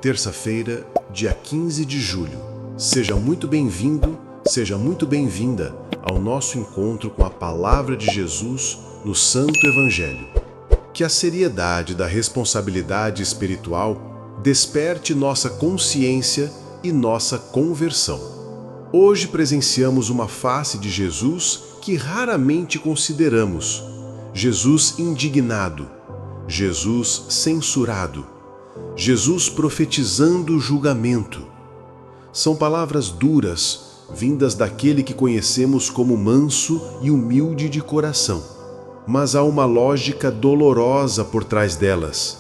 Terça-feira, dia 15 de julho. Seja muito bem-vindo, seja muito bem-vinda ao nosso encontro com a Palavra de Jesus no Santo Evangelho. Que a seriedade da responsabilidade espiritual desperte nossa consciência e nossa conversão. Hoje presenciamos uma face de Jesus que raramente consideramos. Jesus indignado, Jesus censurado, Jesus profetizando julgamento. São palavras duras, vindas daquele que conhecemos como manso e humilde de coração. Mas há uma lógica dolorosa por trás delas.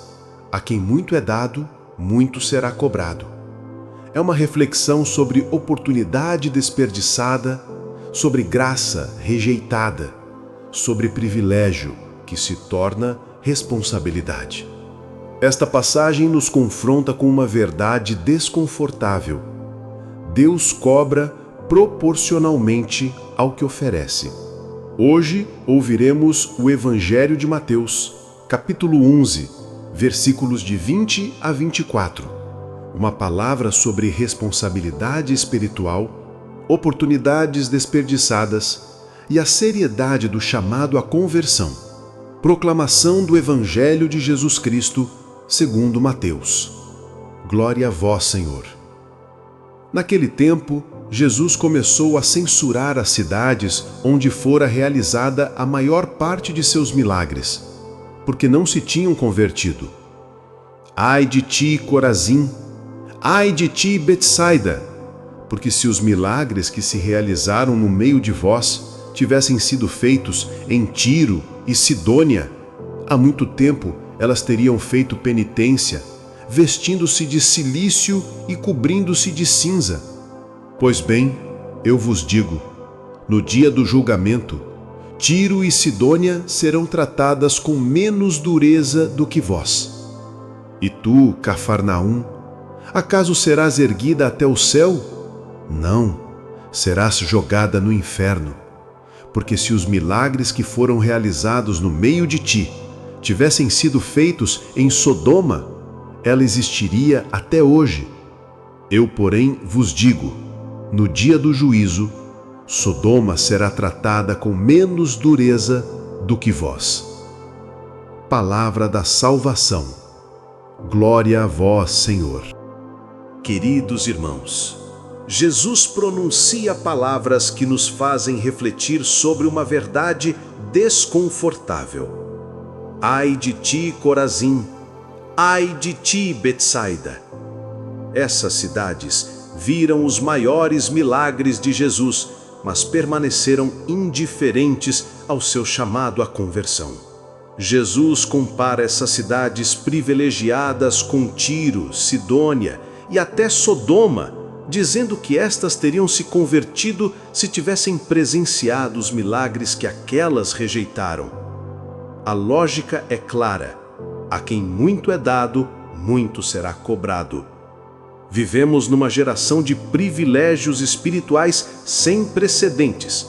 A quem muito é dado, muito será cobrado. É uma reflexão sobre oportunidade desperdiçada, sobre graça rejeitada, sobre privilégio que se torna responsabilidade. Esta passagem nos confronta com uma verdade desconfortável. Deus cobra proporcionalmente ao que oferece. Hoje ouviremos o Evangelho de Mateus, capítulo 11, versículos de 20 a 24. Uma palavra sobre responsabilidade espiritual, oportunidades desperdiçadas e a seriedade do chamado à conversão. Proclamação do Evangelho de Jesus Cristo, segundo Mateus. Glória a vós, Senhor. Naquele tempo, Jesus começou a censurar as cidades onde fora realizada a maior parte de seus milagres, porque não se tinham convertido. Ai de ti, Corazim! Ai de ti, Betsaida! Porque se os milagres que se realizaram no meio de vós tivessem sido feitos em Tiro e Sidônia, há muito tempo elas teriam feito penitência, vestindo-se de cilício e cobrindo-se de cinza. Pois bem, eu vos digo, no dia do julgamento, Tiro e Sidônia serão tratadas com menos dureza do que vós. E tu, Cafarnaum, acaso serás erguida até o céu? Não, serás jogada no inferno. Porque se os milagres que foram realizados no meio de ti tivessem sido feitos em Sodoma, ela existiria até hoje. Eu, porém, vos digo, no dia do juízo, Sodoma será tratada com menos dureza do que vós. Palavra da salvação. Glória a vós, Senhor. Queridos irmãos, Jesus pronuncia palavras que nos fazem refletir sobre uma verdade desconfortável. Ai de ti, Corazim! Ai de ti, Betsaida! Essas cidades viram os maiores milagres de Jesus, mas permaneceram indiferentes ao seu chamado à conversão. Jesus compara essas cidades privilegiadas com Tiro, Sidônia e até Sodoma, dizendo que estas teriam se convertido se tivessem presenciado os milagres que aquelas rejeitaram. A lógica é clara: a quem muito é dado, muito será cobrado. Vivemos numa geração de privilégios espirituais sem precedentes.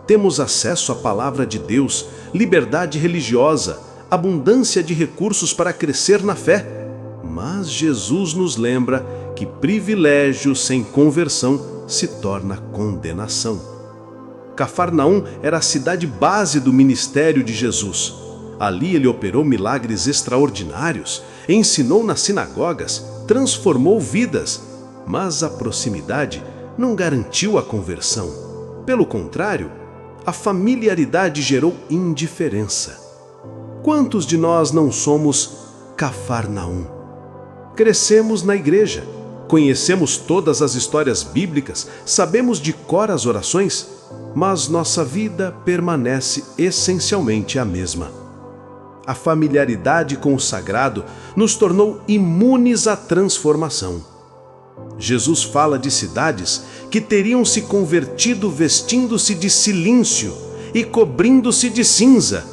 Temos acesso à palavra de Deus, liberdade religiosa, abundância de recursos para crescer na fé. Mas Jesus nos lembra que privilégio sem conversão se torna condenação. Cafarnaum era a cidade base do ministério de Jesus. Ali ele operou milagres extraordinários, ensinou nas sinagogas, transformou vidas, mas a proximidade não garantiu a conversão. Pelo contrário, a familiaridade gerou indiferença. Quantos de nós não somos Cafarnaum? Crescemos na igreja, conhecemos todas as histórias bíblicas, sabemos de cor as orações, mas nossa vida permanece essencialmente a mesma. A familiaridade com o sagrado nos tornou imunes à transformação. Jesus fala de cidades que teriam se convertido vestindo-se de cilício e cobrindo-se de cinza.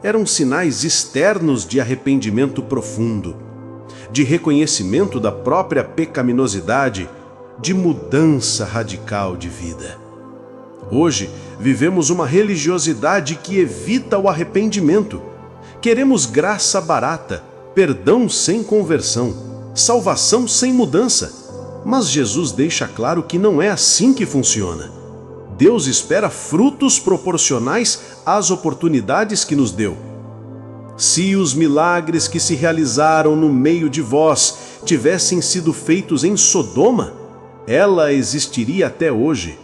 Eram sinais externos de arrependimento profundo, de reconhecimento da própria pecaminosidade, de mudança radical de vida. Hoje, vivemos uma religiosidade que evita o arrependimento. Queremos graça barata, perdão sem conversão, salvação sem mudança. Mas Jesus deixa claro que não é assim que funciona. Deus espera frutos proporcionais às oportunidades que nos deu. Se os milagres que se realizaram no meio de vós tivessem sido feitos em Sodoma, ela existiria até hoje.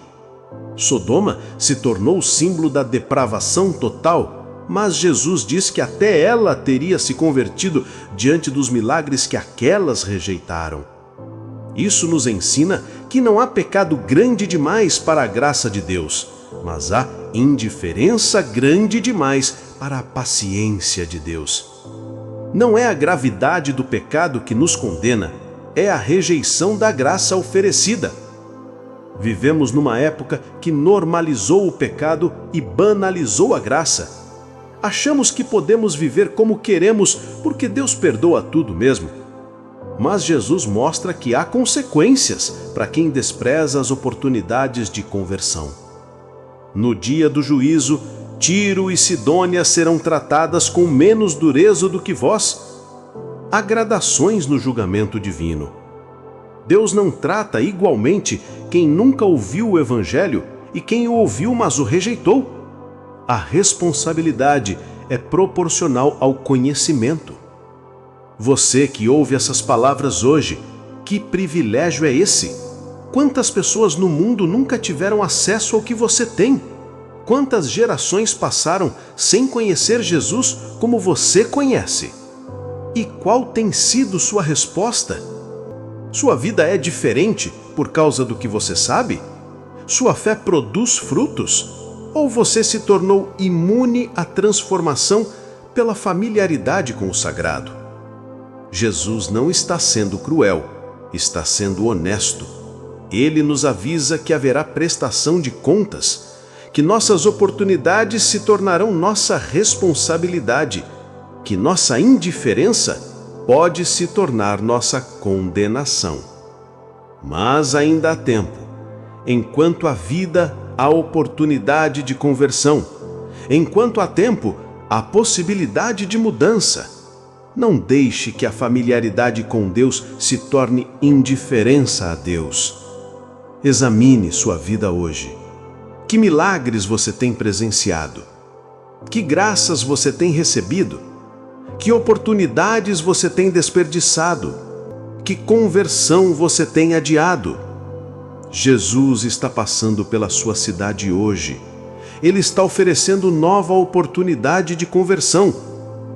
Sodoma se tornou o símbolo da depravação total, mas Jesus diz que até ela teria se convertido diante dos milagres que aquelas rejeitaram. Isso nos ensina que não há pecado grande demais para a graça de Deus, mas há indiferença grande demais para a paciência de Deus. Não é a gravidade do pecado que nos condena, é a rejeição da graça oferecida. Vivemos numa época que normalizou o pecado e banalizou a graça. Achamos que podemos viver como queremos porque Deus perdoa tudo mesmo. Mas Jesus mostra que há consequências para quem despreza as oportunidades de conversão. No dia do juízo, Tiro e Sidônia serão tratadas com menos dureza do que vós. Há gradações no julgamento divino. Deus não trata igualmente quem nunca ouviu o Evangelho e quem o ouviu, mas o rejeitou. A responsabilidade é proporcional ao conhecimento. Você que ouve essas palavras hoje, que privilégio é esse? Quantas pessoas no mundo nunca tiveram acesso ao que você tem? Quantas gerações passaram sem conhecer Jesus como você conhece? E qual tem sido sua resposta? Sua vida é diferente por causa do que você sabe? Sua fé produz frutos? Ou você se tornou imune à transformação pela familiaridade com o sagrado? Jesus não está sendo cruel, está sendo honesto. Ele nos avisa que haverá prestação de contas, que nossas oportunidades se tornarão nossa responsabilidade, que nossa indiferença pode se tornar nossa condenação. Mas ainda há tempo. Enquanto há vida, há oportunidade de conversão. Enquanto há tempo, há possibilidade de mudança. Não deixe que a familiaridade com Deus se torne indiferença a Deus. Examine sua vida hoje. Que milagres você tem presenciado? Que graças você tem recebido? Que oportunidades você tem desperdiçado? Que conversão você tem adiado? Jesus está passando pela sua cidade hoje. Ele está oferecendo nova oportunidade de conversão.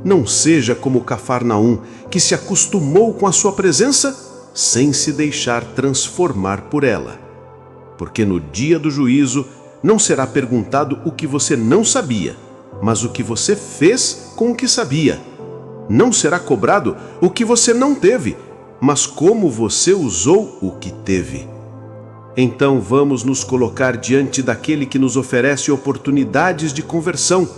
Não seja como Cafarnaum, que se acostumou com a sua presença sem se deixar transformar por ela. Porque no dia do juízo não será perguntado o que você não sabia, mas o que você fez com o que sabia. Não será cobrado o que você não teve, mas como você usou o que teve. Então vamos nos colocar diante daquele que nos oferece oportunidades de conversão,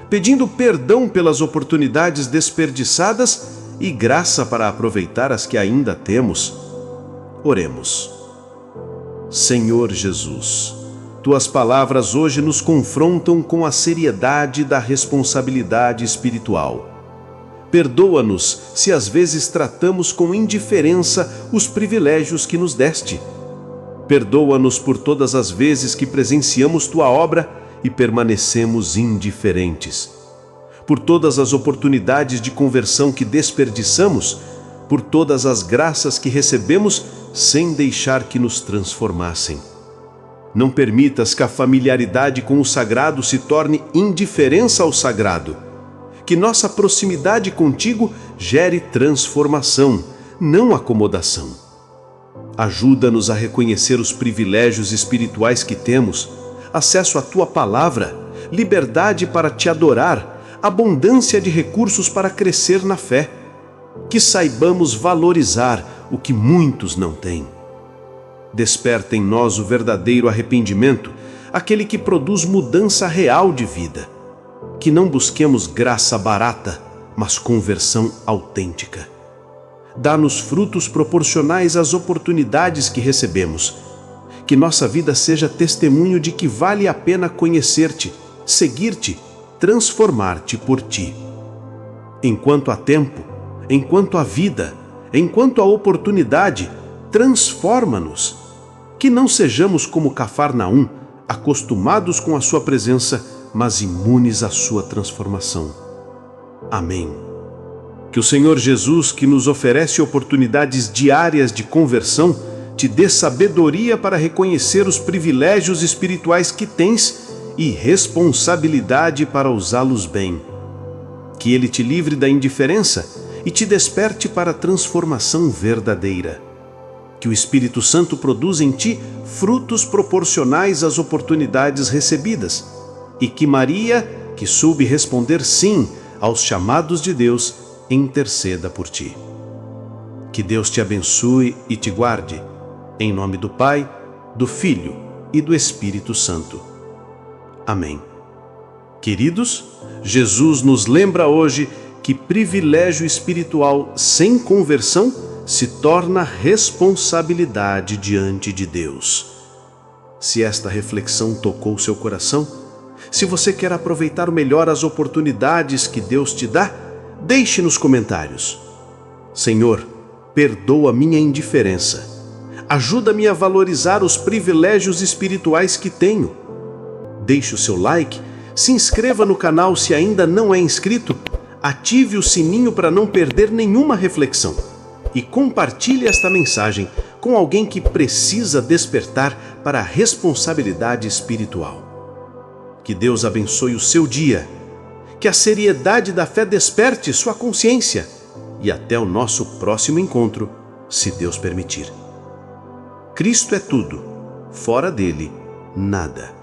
pedindo perdão pelas oportunidades desperdiçadas e graça para aproveitar as que ainda temos. Oremos. Senhor Jesus, Tuas palavras hoje nos confrontam com a seriedade da responsabilidade espiritual. Perdoa-nos se às vezes tratamos com indiferença os privilégios que nos deste. Perdoa-nos por todas as vezes que presenciamos Tua obra e permanecemos indiferentes. Por todas as oportunidades de conversão que desperdiçamos, por todas as graças que recebemos sem deixar que nos transformassem. Não permitas que a familiaridade com o sagrado se torne indiferença ao sagrado. Que nossa proximidade contigo gere transformação, não acomodação. Ajuda-nos a reconhecer os privilégios espirituais que temos, acesso à Tua palavra, liberdade para Te adorar, abundância de recursos para crescer na fé. Que saibamos valorizar o que muitos não têm. Desperta em nós o verdadeiro arrependimento, aquele que produz mudança real de vida. Que não busquemos graça barata, mas conversão autêntica. Dá-nos frutos proporcionais às oportunidades que recebemos. Que nossa vida seja testemunho de que vale a pena conhecer-Te, seguir-Te, transformar-Te por Ti. Enquanto há tempo, enquanto há vida, enquanto a oportunidade, transforma-nos. Que não sejamos como Cafarnaum, acostumados com a sua presença, mas imunes à sua transformação. Amém. Que o Senhor Jesus, que nos oferece oportunidades diárias de conversão, te dê sabedoria para reconhecer os privilégios espirituais que tens e responsabilidade para usá-los bem. Que Ele te livre da indiferença e te desperte para a transformação verdadeira. Que o Espírito Santo produza em ti frutos proporcionais às oportunidades recebidas e que Maria, que soube responder sim aos chamados de Deus, interceda por ti. Que Deus te abençoe e te guarde, em nome do Pai, do Filho e do Espírito Santo. Amém. Queridos, Jesus nos lembra hoje que privilégio espiritual sem conversão se torna responsabilidade diante de Deus. Se esta reflexão tocou seu coração, se você quer aproveitar melhor as oportunidades que Deus te dá, deixe nos comentários: Senhor, perdoa minha indiferença. Ajuda-me a valorizar os privilégios espirituais que tenho. Deixe o seu like, se inscreva no canal se ainda não é inscrito, ative o sininho para não perder nenhuma reflexão e compartilhe esta mensagem com alguém que precisa despertar para a responsabilidade espiritual. Que Deus abençoe o seu dia, que a seriedade da fé desperte sua consciência e até o nosso próximo encontro, se Deus permitir. Cristo é tudo, fora dele, nada.